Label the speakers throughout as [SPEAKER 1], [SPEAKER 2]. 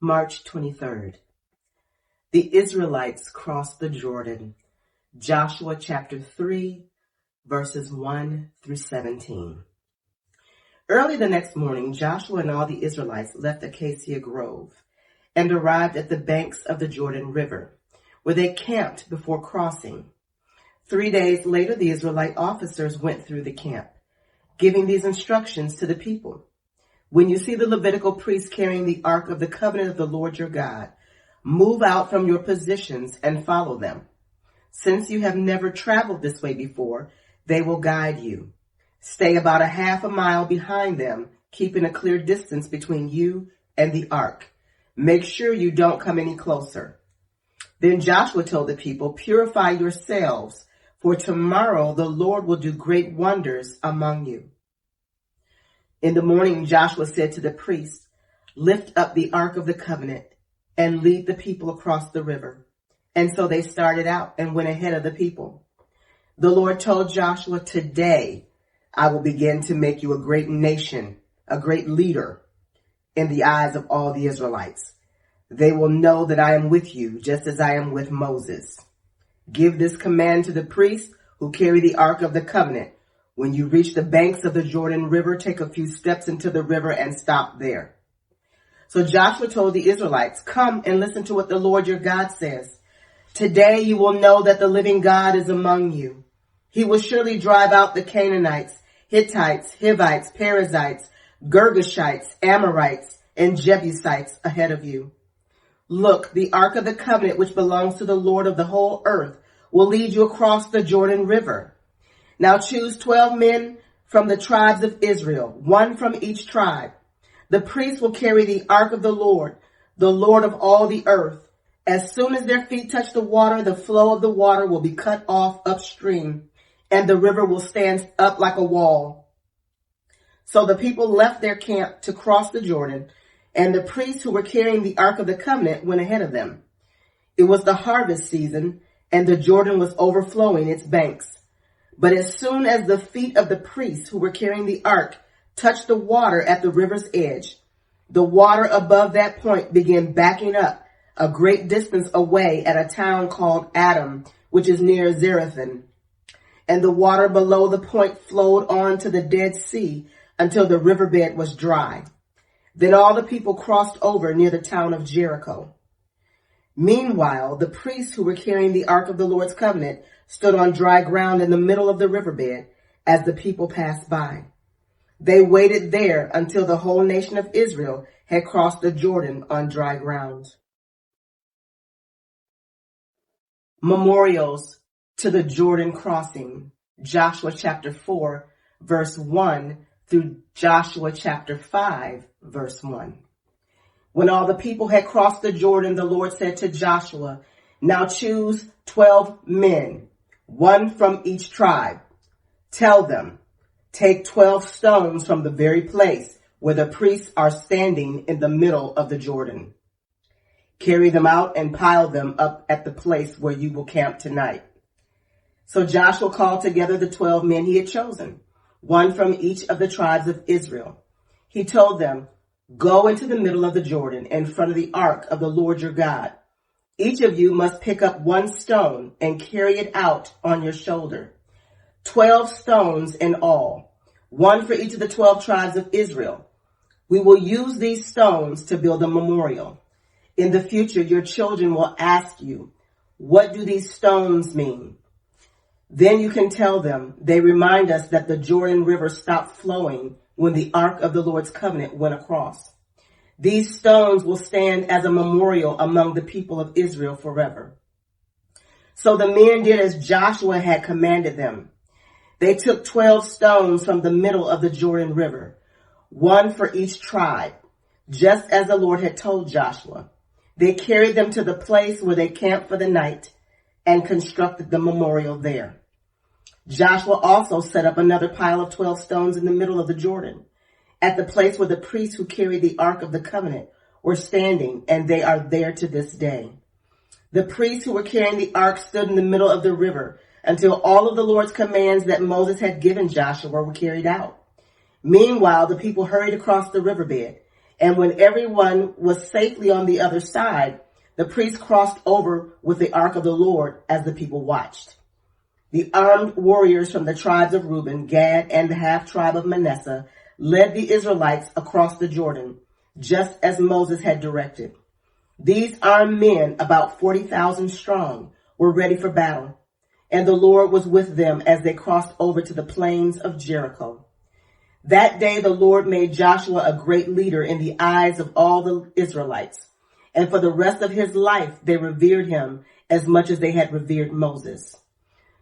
[SPEAKER 1] March 23rd. The Israelites crossed the Jordan. Joshua chapter 3, verses 1 through 17. Early the next morning, Joshua and all the Israelites left Acacia Grove and arrived at the banks of the Jordan River, where they camped before crossing. 3 days later, the Israelite officers went through the camp, giving these instructions to the people. When you see the Levitical priests carrying the Ark of the Covenant of the Lord your God, move out from your positions and follow them. Since you have never traveled this way before, they will guide you. Stay about a half a mile behind them, keeping a clear distance between you and the ark. Make sure you don't come any closer. Then Joshua told the people, purify yourselves, for tomorrow the Lord will do great wonders among you. In the morning, Joshua said to the priests, lift up the Ark of the Covenant and lead the people across the river. And so they started out and went ahead of the people. The Lord told Joshua, today I will begin to make you a great nation, a great leader in the eyes of all the Israelites. They will know that I am with you, just as I am with Moses. Give this command to the priests who carry the Ark of the Covenant. When you reach the banks of the Jordan River, take a few steps into the river and stop there. So Joshua told the Israelites, come and listen to what the Lord your God says. Today you will know that the living God is among you. He will surely drive out the Canaanites, Hittites, Hivites, Perizzites, Girgashites, Amorites, and Jebusites ahead of you. Look, the Ark of the Covenant, which belongs to the Lord of the whole earth, will lead you across the Jordan River. Now choose 12 men from the tribes of Israel, one from each tribe. The priests will carry the Ark of the Lord of all the earth. As soon as their feet touch the water, the flow of the water will be cut off upstream, and the river will stand up like a wall. So the people left their camp to cross the Jordan, and the priests who were carrying the Ark of the Covenant went ahead of them. It was the harvest season, and the Jordan was overflowing its banks. But as soon as the feet of the priests who were carrying the ark touched the water at the river's edge, the water above that point began backing up a great distance away at a town called Adam, which is near Zarethan. And the water below the point flowed on to the Dead Sea until the riverbed was dry. Then all the people crossed over near the town of Jericho. Meanwhile, the priests who were carrying the Ark of the Lord's Covenant stood on dry ground in the middle of the riverbed as the people passed by. They waited there until the whole nation of Israel had crossed the Jordan on dry ground. Memorials to the Jordan crossing, Joshua chapter 4, verse 1 through Joshua chapter 5, verse 1. When all the people had crossed the Jordan, the Lord said to Joshua, now choose 12 men, one from each tribe. Tell them, take 12 stones from the very place where the priests are standing in the middle of the Jordan. Carry them out and pile them up at the place where you will camp tonight. So Joshua called together the 12 men he had chosen, one from each of the tribes of Israel. He told them, go into the middle of the Jordan in front of the ark of the Lord your God. Each of you must pick up one stone and carry it out on your shoulder. 12 stones in all, one for each of the 12 tribes of Israel. We will use these stones to build a memorial. In the future, your children will ask you, what do these stones mean? Then you can tell them, they remind us that the Jordan River stopped flowing when the Ark of the Lord's Covenant went across. These stones will stand as a memorial among the people of Israel forever. So the men did as Joshua had commanded them. They took 12 stones from the middle of the Jordan River, one for each tribe, just as the Lord had told Joshua. They carried them to the place where they camped for the night and constructed the memorial there. Joshua also set up another pile of 12 stones in the middle of the Jordan, at the place where the priests who carried the Ark of the Covenant were standing, and they are there to this day. The priests who were carrying the ark stood in the middle of the river until all of the Lord's commands that Moses had given Joshua were carried out. Meanwhile, the people hurried across the riverbed. And when everyone was safely on the other side, the priests crossed over with the ark of the Lord as the people watched. The armed warriors from the tribes of Reuben, Gad, and the half-tribe of Manasseh led the Israelites across the Jordan, just as Moses had directed. These armed men, about 40,000 strong, were ready for battle, and the Lord was with them as they crossed over to the plains of Jericho. That day the Lord made Joshua a great leader in the eyes of all the Israelites, and for the rest of his life they revered him as much as they had revered Moses.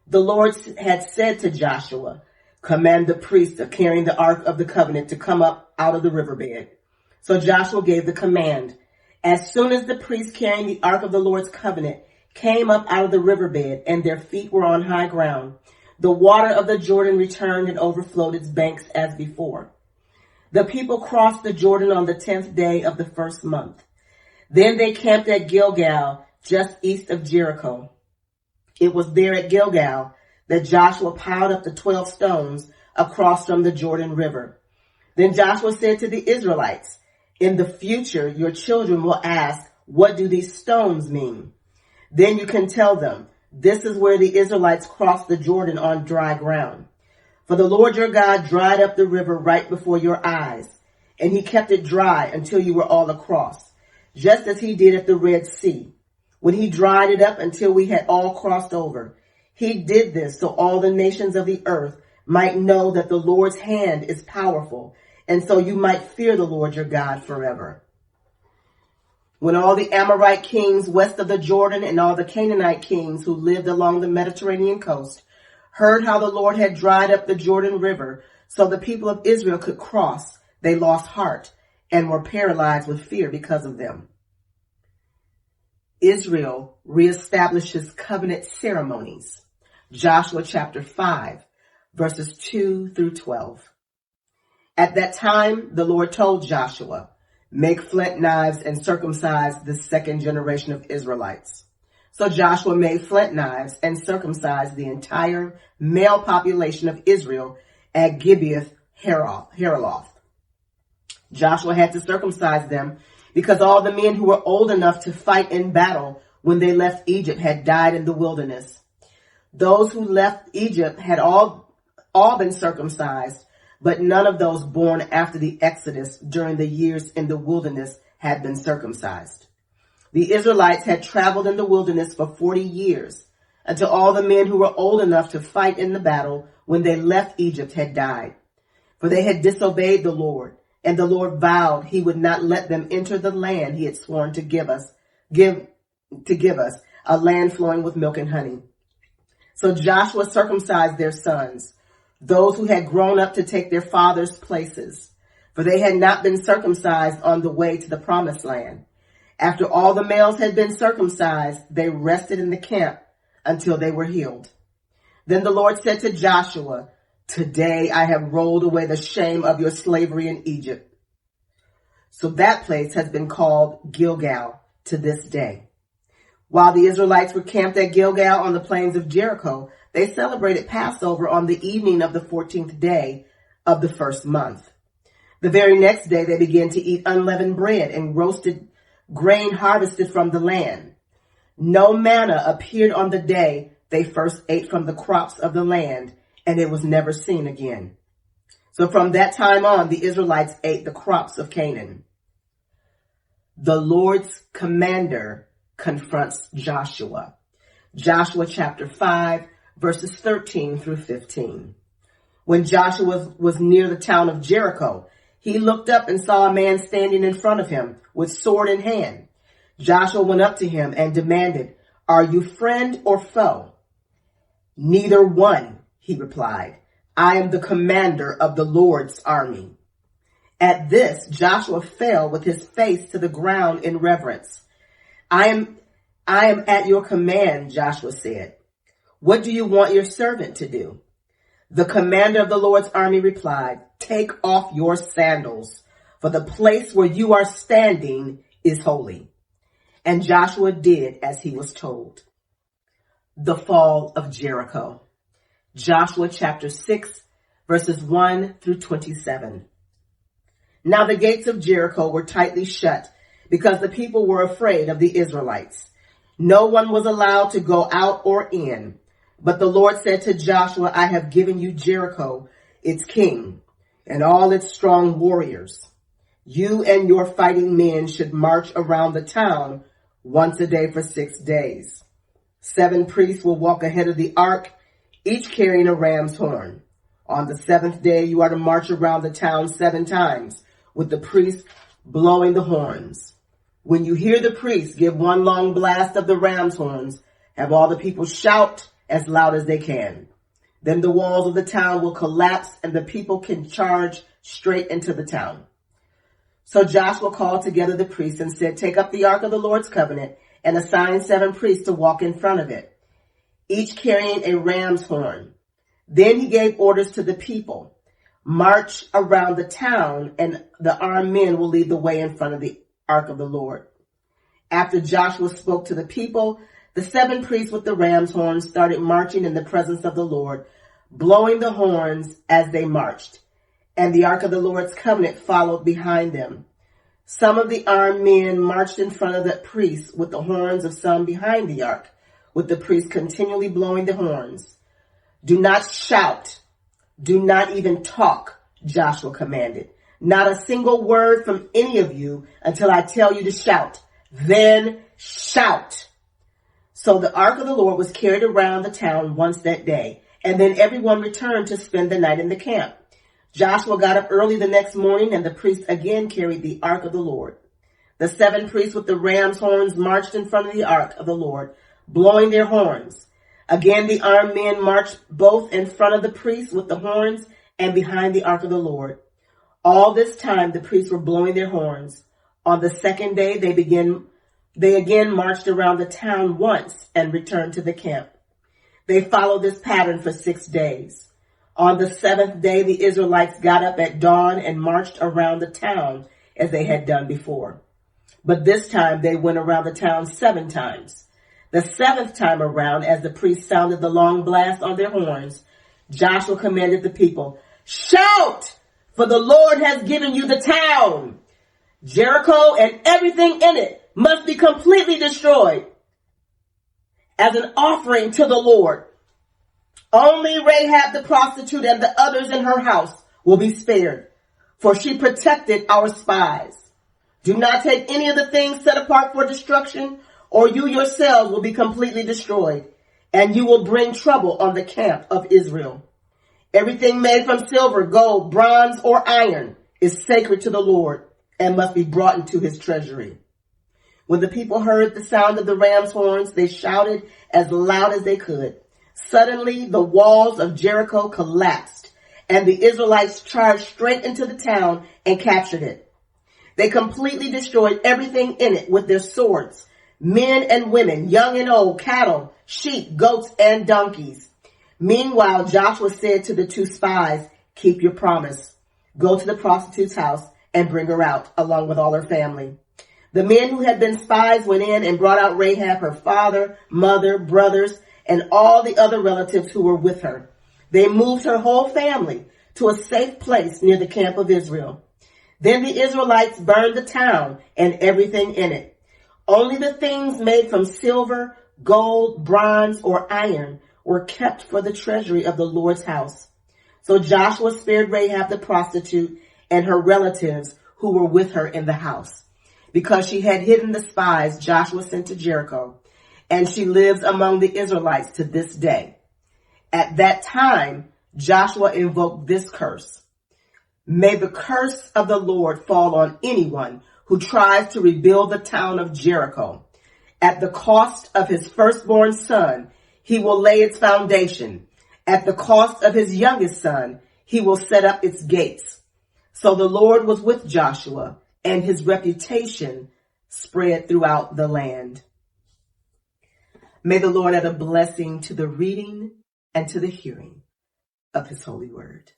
[SPEAKER 1] The Lord had said to Joshua, "Command the priests carrying the Ark of the Covenant to come up out of the riverbed." So Joshua gave the command. As soon as the priests carrying the Ark of the Lord's Covenant came up out of the riverbed and their feet were on high ground, the water of the Jordan returned and overflowed its banks as before. The people crossed the Jordan on the 10th day of the first month. Then they camped at Gilgal, just east of Jericho. It was there at Gilgal that Joshua piled up the 12 stones across from the Jordan River. Then Joshua said to the Israelites, "In the future, your children will ask, 'What do these stones mean?' Then you can tell them, 'This is where the Israelites crossed the Jordan on dry ground.' For the Lord your God dried up the river right before your eyes, and he kept it dry until you were all across, just as he did at the Red Sea, when he dried it up until we had all crossed over. He did this so all the nations of the earth might know that the Lord's hand is powerful, and so you might fear the Lord your God forever." When all the Amorite kings west of the Jordan and all the Canaanite kings who lived along the Mediterranean coast heard how the Lord had dried up the Jordan River so the people of Israel could cross, they lost heart and were paralyzed with fear because of them. Israel reestablishes covenant ceremonies. Joshua chapter 5, verses 2 through 12. At that time, the Lord told Joshua, "Make flint knives and circumcise the second generation of Israelites." So Joshua made flint knives and circumcised the entire male population of Israel at Gibeath Haaraloth. Joshua had to circumcise them because all the men who were old enough to fight in battle when they left Egypt had died in the wilderness. Those who left Egypt had all been circumcised, but none of those born after the Exodus during the years in the wilderness had been circumcised. The Israelites had traveled in the wilderness for 40 years until all the men who were old enough to fight in the battle when they left Egypt had died. For they had disobeyed the Lord, and the Lord vowed he would not let them enter the land he had sworn to give us, a land flowing with milk and honey. So Joshua circumcised their sons, those who had grown up to take their fathers' places, for they had not been circumcised on the way to the promised land. After all the males had been circumcised, they rested in the camp until they were healed. Then the Lord said to Joshua, "Today I have rolled away the shame of your slavery in Egypt." So that place has been called Gilgal to this day. While the Israelites were camped at Gilgal on the plains of Jericho, they celebrated Passover on the evening of the 14th day of the first month. The very next day, they began to eat unleavened bread and roasted grain harvested from the land. No manna appeared on the day they first ate from the crops of the land, and it was never seen again. So from that time on, the Israelites ate the crops of Canaan. The Lord's commander confronts Joshua. Joshua chapter 5, verses 13 through 15. When Joshua was near the town of Jericho, he looked up and saw a man standing in front of him with sword in hand. Joshua went up to him and demanded, "Are you friend or foe?" "Neither one," he replied. "I am the commander of the Lord's army." At this, Joshua fell with his face to the ground in reverence. I am at your command," Joshua said. "What do you want your servant to do?" The commander of the Lord's army replied, "Take off your sandals, for the place where you are standing is holy." And Joshua did as he was told. The fall of Jericho. Joshua chapter 6, verses 1 through 27. Now the gates of Jericho were tightly shut because the people were afraid of the Israelites. No one was allowed to go out or in. But the Lord said to Joshua, I have given you Jericho, its king, and all its strong warriors. You and your fighting men should march around the town once a day for 6 days. 7 priests will walk ahead of the ark, each carrying a ram's horn. On the 7th day, you are to march around the town 7 times, with the priests blowing the horns. When you hear the priests give one long blast of the ram's horns, have all the people shout as loud as they can. Then the walls of the town will collapse and the people can charge straight into the town. So Joshua called together the priests and said, take up the ark of the Lord's covenant and assign 7 priests to walk in front of it, each carrying a ram's horn. Then he gave orders to the people, march around the town, and the armed men will lead the way in front of the ark of the Lord. After Joshua spoke to the people, the 7 priests with the ram's horns started marching in the presence of the Lord, blowing the horns as they marched. And the ark of the Lord's covenant followed behind them. Some of the armed men marched in front of the priests with the horns of some behind the ark, with the priests continually blowing the horns. Do not shout. Do not even talk, Joshua commanded. Not a single word from any of you until I tell you to shout. Then shout. So the ark of the Lord was carried around the town once that day, and then everyone returned to spend the night in the camp. Joshua got up early the next morning, and the priests again carried the ark of the Lord. The 7 priests with the ram's horns marched in front of the ark of the Lord, blowing their horns. Again, the armed men marched both in front of the priests with the horns and behind the ark of the Lord. All this time, the priests were blowing their horns. On the 2nd day, they again marched around the town once and returned to the camp. They followed this pattern for 6 days. On the 7th day, the Israelites got up at dawn and marched around the town as they had done before. But this time, they went around the town 7 times. The 7th time around, as the priests sounded the long blast on their horns, Joshua commanded the people, shout, for the Lord has given you the town. Jericho and everything in it must be completely destroyed as an offering to the Lord. Only Rahab the prostitute and the others in her house will be spared, for she protected our spies. Do not take any of the things set apart for destruction, or you yourselves will be completely destroyed, and you will bring trouble on the camp of Israel. Everything made from silver, gold, bronze, or iron is sacred to the Lord and must be brought into his treasury. When the people heard the sound of the ram's horns, they shouted as loud as they could. Suddenly, the walls of Jericho collapsed, and the Israelites charged straight into the town and captured it. They completely destroyed everything in it with their swords, men and women, young and old, cattle, sheep, goats, and donkeys. Meanwhile, Joshua said to the 2 spies, keep your promise. Go to the prostitute's house and bring her out, along with all her family. The men who had been spies went in and brought out Rahab, her father, mother, brothers, and all the other relatives who were with her. They moved her whole family to a safe place near the camp of Israel. Then the Israelites burned the town and everything in it. Only the things made from silver, gold, bronze, or iron were kept for the treasury of the Lord's house. So Joshua spared Rahab the prostitute and her relatives who were with her in the house, because she had hidden the spies Joshua sent to Jericho, and she lives among the Israelites to this day. At that time, Joshua invoked this curse. May the curse of the Lord fall on anyone who tries to rebuild the town of Jericho. At the cost of his firstborn son, he will lay its foundation. At the cost of his youngest son, he will set up its gates. So the Lord was with Joshua, and his reputation spread throughout the land. May the Lord add a blessing to the reading and to the hearing of his holy word.